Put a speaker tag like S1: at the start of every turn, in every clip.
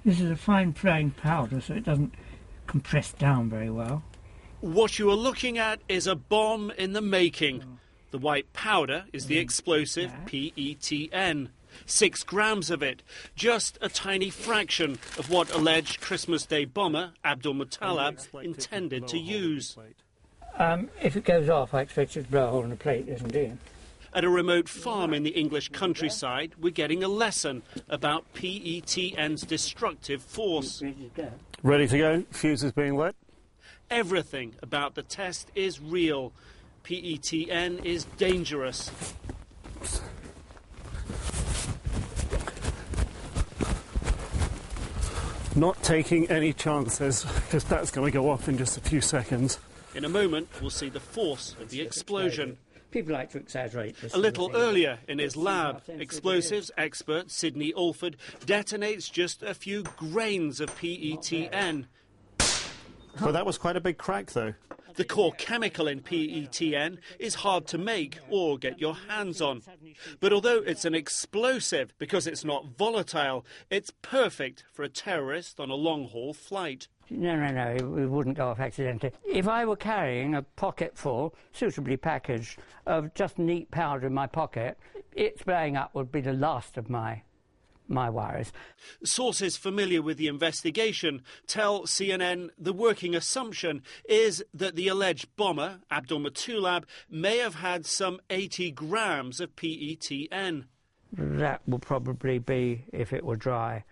S1: This is a fine flowing powder, so it doesn't compress down very well.
S2: What you are looking at is a bomb in the making. The white powder is the explosive PETN. 6 grams of it, just a tiny fraction of what alleged Christmas Day bomber Abdul Muttalib intended to use.
S1: If it goes off, I expect it to blow a hole in the plate, isn't it?
S2: At a remote farm in the English countryside, we're getting a lesson about PETN's destructive force.
S3: Ready to go? Fuse is being lit.
S2: Everything about the test is real. PETN is dangerous.
S3: Not taking any chances, because that's going to go off in just a few seconds.
S2: In a moment, we'll see the force of the explosion.
S1: People like to exaggerate this.
S2: A little earlier in his lab, explosives expert Sidney Alford detonates just a few grains of PETN.
S3: Well, that was quite a big crack, though.
S2: The core chemical in PETN is hard to make or get your hands on. But although it's an explosive, because it's not volatile, it's perfect for a terrorist on a long-haul flight.
S1: No, it wouldn't go off accidentally. If I were carrying a pocket full, suitably packaged, of just neat powder in my pocket, its blowing up would be the last of my worries.
S2: Sources familiar with the investigation tell CNN the working assumption is that the alleged bomber, Abdul Muttalib, may have had some 80 grams of PETN.
S1: That will probably be, if it were dry,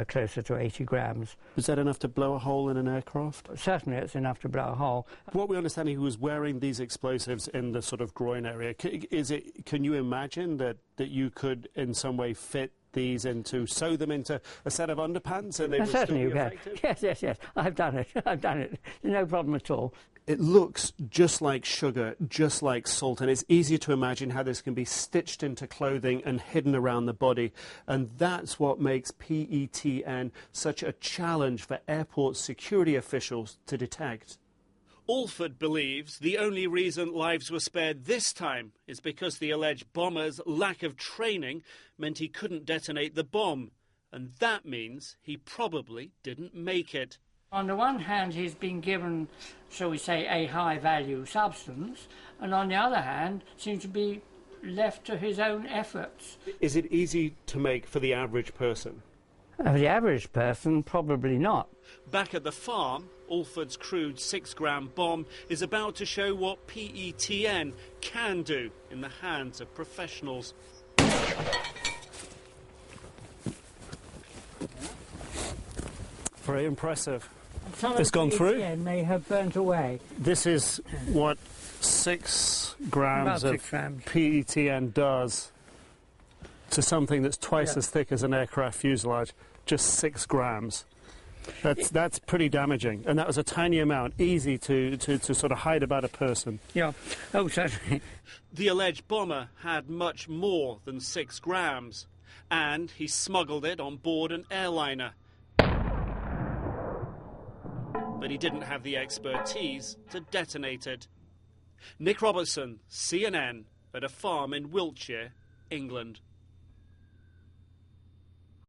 S1: closer to 80 grams.
S3: Was that enough to blow a hole in an aircraft?
S1: Certainly it's enough to blow a hole.
S3: What we understand, he was wearing these explosives in the sort of groin area. Can you imagine that you could in some way fit these sew them into a set of underpants and they would
S1: certainly
S3: still be
S1: you
S3: effective?
S1: Yes. I've done it. No problem at all.
S3: It looks just like sugar, just like salt, and it's easy to imagine how this can be stitched into clothing and hidden around the body. And that's what makes PETN such a challenge for airport security officials to detect.
S2: Alford believes the only reason lives were spared this time is because the alleged bomber's lack of training meant he couldn't detonate the bomb. And that means he probably didn't make it.
S1: On the one hand, he's been given, shall we say, a high-value substance, and on the other hand, seems to be left to his own efforts.
S3: Is it easy to make for the average person?
S1: For the average person, probably not.
S2: Back at the farm, Alford's crude 6-gram bomb is about to show what PETN can do in the hands of professionals.
S3: Very impressive.
S1: It's gone through? PETN may have burnt away.
S3: This is what 6 grams of PETN does to something that's twice as thick as an aircraft fuselage. Just 6 grams. That's pretty damaging. And that was a tiny amount, easy to sort of hide about a person.
S1: Yeah. Oh, certainly.
S2: The alleged bomber had much more than 6 grams, and he smuggled it on board an airliner. But he didn't have the expertise to detonate it. Nick Robertson, CNN, at a farm in Wiltshire, England.